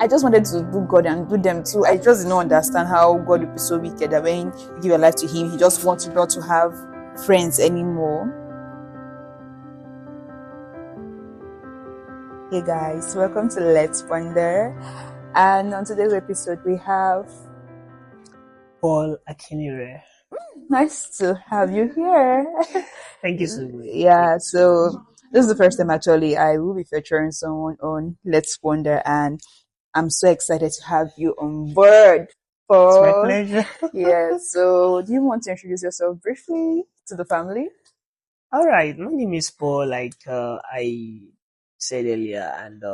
I just wanted to do God and do them too. I just did not understand how God would be so wicked that when you give your life to Him, He just wants you not to have friends anymore. Hey guys, welcome to Let's Ponder. And on today's episode, we have Paul Akinire. Nice to have you here. Thank you so much. Yeah, so this is the first time actually I will be featuring someone on Let's Ponder, and I'm so excited to have you on board. It's my Paul. pleasure. Yeah, so do you want to introduce yourself briefly to the family? All right, my name is Paul. Like I said earlier, and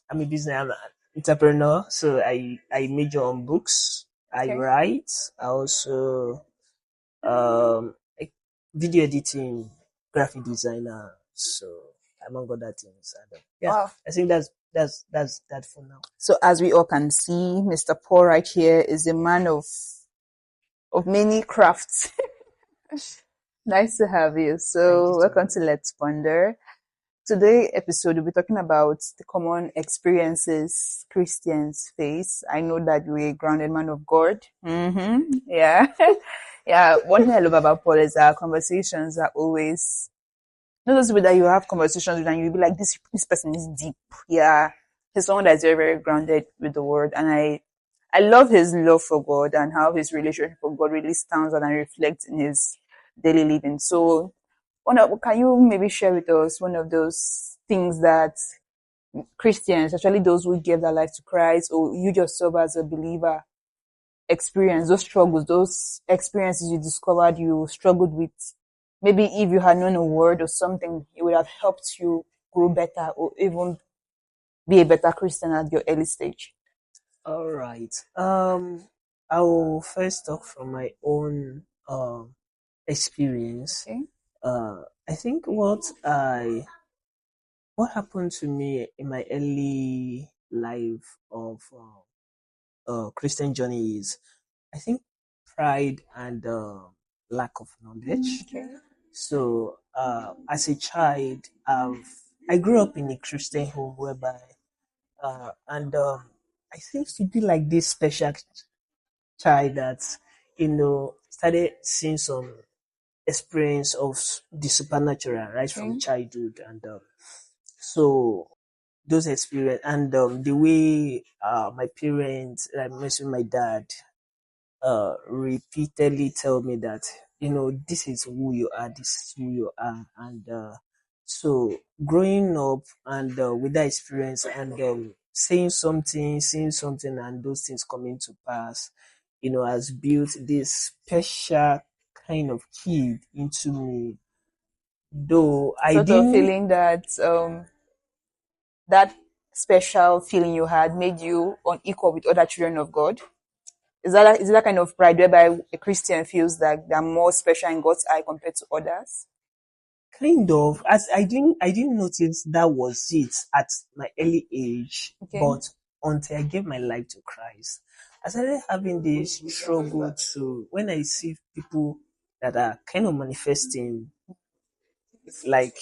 I'm a business entrepreneur. So I major on books. I Okay. write. I also like video editing, graphic designer. So among other things. And, yeah, Wow. I think that's that for now. So as we all can see, Mr. Paul right here is a man of many crafts. Nice to have you. Thank So you so welcome much. to Let's Ponder. Today episode we'll be talking about the common experiences Christians face. I know that you're a grounded man of God. Yeah. Yeah. One thing I love about Paul is our conversations are always not those people that you have conversations with and you'll be like, this person is deep. Yeah. He's someone that's very, very grounded with the word. And I love his love for God and how his relationship with God really stands out and reflects in his daily living. So can you maybe share with us one of those things that Christians, especially those who gave their life to Christ, or you yourself as a believer, experience those struggles, those experiences you discovered you struggled with? Maybe if you had known a word or something, it would have helped you grow better or even be a better Christian at your early stage. All right. I will first talk from my own experience. Okay. I think what happened to me in my early life of Christian journey is, I think, pride and lack of knowledge. Okay. So as a child, I grew up in a Christian home whereby and I seem to be like this special child that started seeing some experience of the supernatural right Okay. from childhood, and so those experience and the way my parents, like mostly my dad, repeatedly tell me that this is who you are, this is who you are, and so growing up and with that experience and seeing something and those things coming to pass, has built this special kind of kid into me. Though I Sort of didn't feeling that that special feeling you had made you unequal with other children of God. Is it that kind of pride whereby a Christian feels that they're more special in God's eye compared to others? kind of, as I didn't notice that was it at my early age, Okay. but until I gave my life to Christ, I started having this struggle to when I see people that are kind of like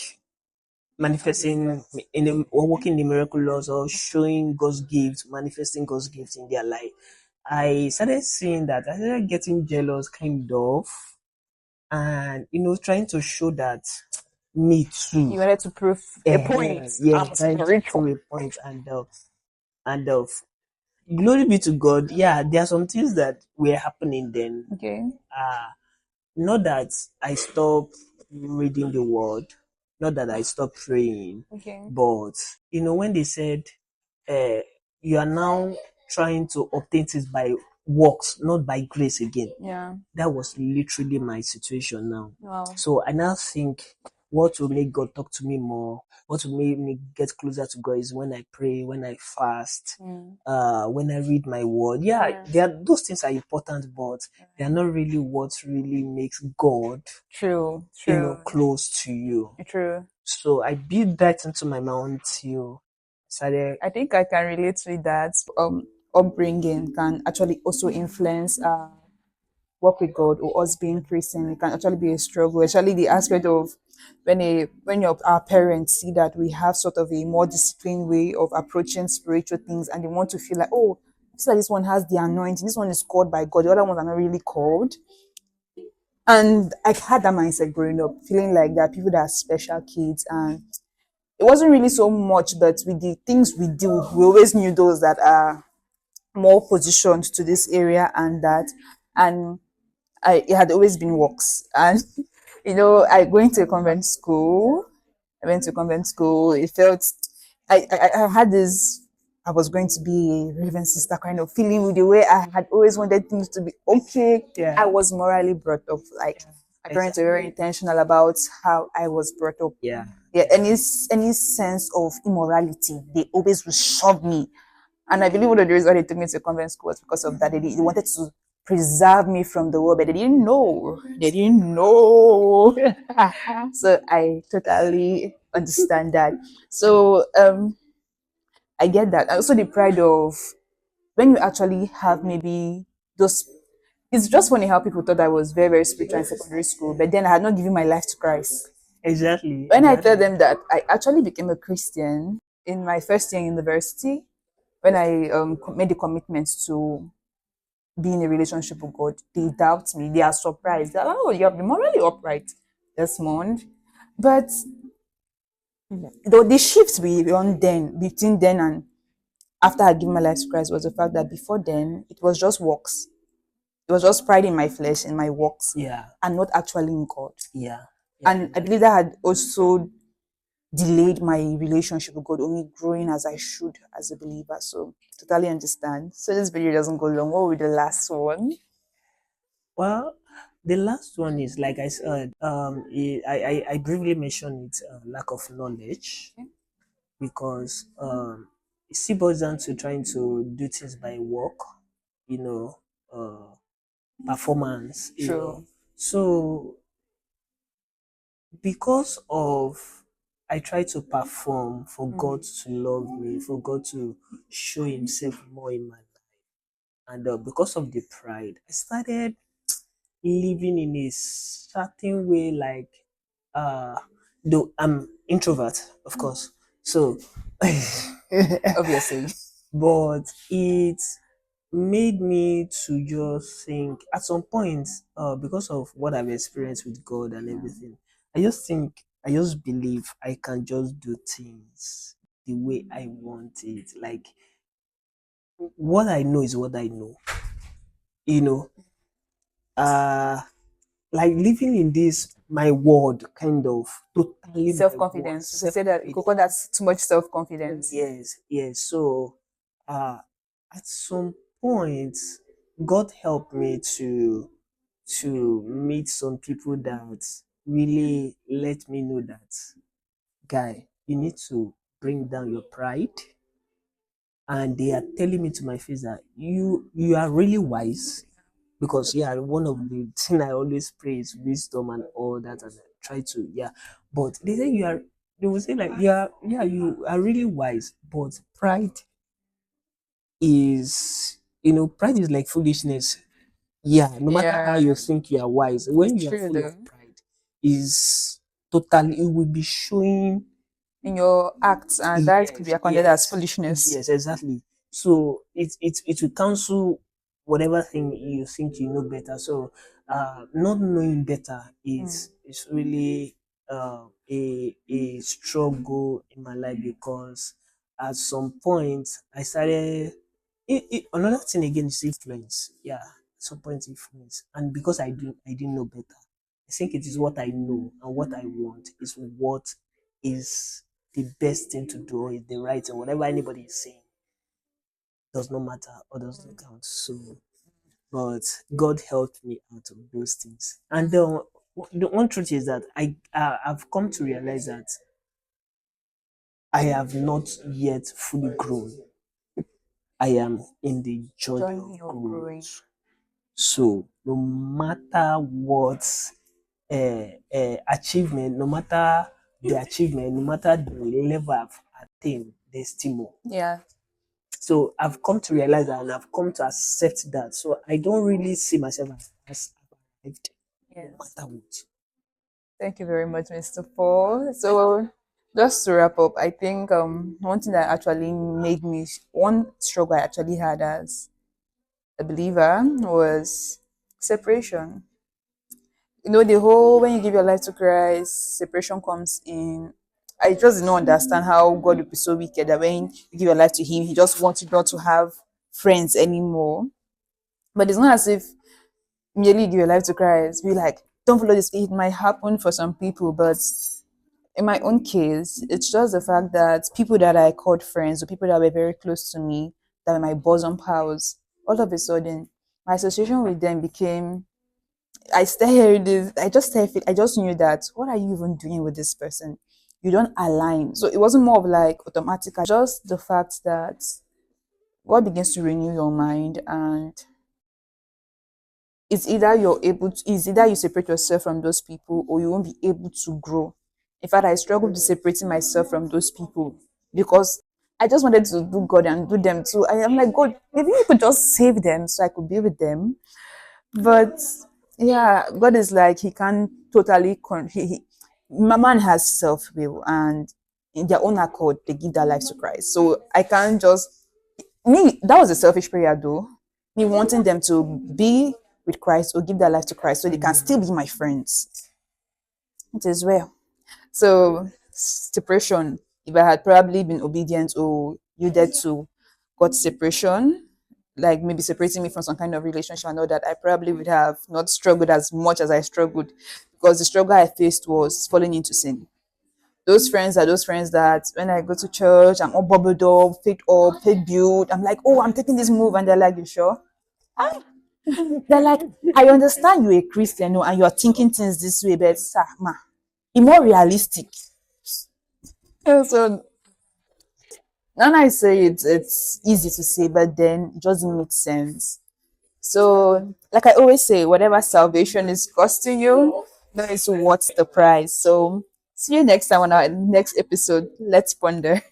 manifesting in the or working the miraculous or showing God's gifts, manifesting God's gifts in their life. I started seeing that I started getting jealous, kind of, and trying to show that me too. You wanted to prove a point. Yeah, I'm trying to spiritual. prove a point, and glory be to God. Yeah, there are some things that were happening then. Okay. Uh Not that I stopped reading the word, not that I stopped praying, Okay. but when they said, uh, you are now trying to obtain things by works, not by grace again. Yeah. That was literally my situation now. Wow. So I now think what will make God talk to me more, what will make me get closer to God is when I pray, when I fast, when I read my word. Yeah, those things are important, but they are not really what really makes God, True. close to you. True. So I built that into my mind until I started. I think I can relate with that. Upbringing can actually also influence walk with God or us being Christian, it can actually be a struggle, especially the aspect of when your our parents see that we have sort of a more disciplined way of approaching spiritual things, and they want to feel like, oh, so this one has the anointing, this one is called by God, the other ones are not really called. And I had that mindset growing up, feeling like there are people that are special kids, and it wasn't really so much that with the things we do, we always knew those that are more positioned to this area and that. And it had always been works. And I going to a convent school. I went to convent school. It felt I had this. I was going to be a Raven sister kind of feeling with the way I had always wanted things to be okay. I Yeah. was morally brought up. Like my parents were very Exactly. intentional about how I was brought up. Yeah. Yeah, any sense of immorality, they always would shove me. And I believe one of the reasons why they took me to convent school was because of that. They wanted to preserve me from the world, but they didn't know. They didn't know. So I totally understand that. So I get that. Also the pride of when you actually have maybe those. It's just funny how people thought I was very, very spiritual in secondary school, but then I had not given my life to Christ. Exactly. When I tell Exactly. them that I actually became a Christian in my first year in university, when I made the commitment to be in a relationship with God, they doubt me. They are surprised. They're like, oh, you have been morally upright this month. But the shift beyond then, between then and after I gave my life to Christ, was the fact that before then, it was just works. It was just pride in my flesh, in my works, Yeah. and not actually in God. Yeah. Yeah. And I believe Exactly. that had also delayed my relationship with God, only growing as I should as a believer. So totally understand. So this video doesn't go long. What will be the last one? Well, the last one is like I said. I briefly mentioned it. Lack of knowledge, because it still boils down to trying to do things by work. You know, performance. True. So because of I try to perform for God to love me, for God to show Himself more in my life, and because of the pride, I started living in a certain way, like uh, though I'm introvert, of course, so Obviously. but it made me to just think at some point, because of what I've experienced with God and everything, I just believe I can just do things the way I want it. Like what I know is what I know, you know. Uh like living in this my world kind of totally Self my world, confidence. We could say that, we could call that self-confidence. too much self confidence. Yes, yes. So, uh, at some point, God helped me to meet some people that really let me know that, guy, you need to bring down your pride. And they are telling me to my face that you are really wise, because yeah, one of the thing I always pray is wisdom and all that, and I try to, yeah. But they say you are, they will say like, yeah, you are really wise, but pride is, pride is like foolishness. Yeah, no matter how Yeah, you think you are wise, when it's you are true full of though. pride, is totally, it will be showing. In your acts, and that could be Yes, accounted as yes, foolishness. yes, exactly. So it will cancel whatever thing you think you know better. So not knowing better is really a struggle in my life, because at some point I started. Another thing again is influence. Yeah, at some point influence, and because I didn't know better. I think it is what I know and what I want is what is the best thing to do, or is the right thing. Whatever anybody is saying does not matter or does not count. So, but God helped me out of those things. And the one truth is that I've come to realize that I have not yet fully grown. I am in the journey Journey of of growing. growth. So no matter what achievement, no matter the achievement, no matter the level I've attained, there's still more. Yeah. So I've come to realize that, and I've come to accept that. So I don't really see myself as has arrived, no Yes. matter what. Thank you very much, Mr. Paul. So, just to wrap up, I think one thing that actually made me one struggle I actually had as a believer was separation. You know, the whole when you give your life to Christ, separation comes in. I just did not understand how God would be so wicked that when you give your life to Him, He just wants you not to have friends anymore. But it's not as if merely give your life to Christ, be like, don't follow this. It might happen for some people, but in my own case, it's just the fact that people that I called friends or people that were very close to me, that were my bosom pals, all of a sudden, my association with them became. I started this. I just knew that. What are you even doing with this person? You don't align. So it wasn't more of like automatic. Just the fact that God begins to renew your mind, and it's either you separate yourself from those people or you won't be able to grow. In fact, I struggled with separating myself from those people because I just wanted to do God and do them too. I am like, God, maybe you could just save them so I could be with them. But yeah, God is like, He can't totally man has self-will, and in their own accord they give their lives to Christ. So I can't just me, that was a selfish prayer though. Me wanting them to be with Christ or give their life to Christ so they can still be my friends. It is well. So separation, if I had probably been obedient or yielded to God's separation, like maybe separating me from some kind of relationship and all that, I probably would have not struggled as much as I struggled, because the struggle I faced was falling into sin. Those friends are those friends that when I go to church, I'm all bubbled up, faith built. I'm like, oh, I'm taking this move. And they're like, you sure? They're like, I understand you're a Christian, no, and you're thinking things this way, but sir, ma, be more realistic. So now I say it's easy to say, but then it doesn't make sense. So, like I always say, whatever salvation is costing you, that is what's the price. So, see you next time on our next episode. Let's ponder.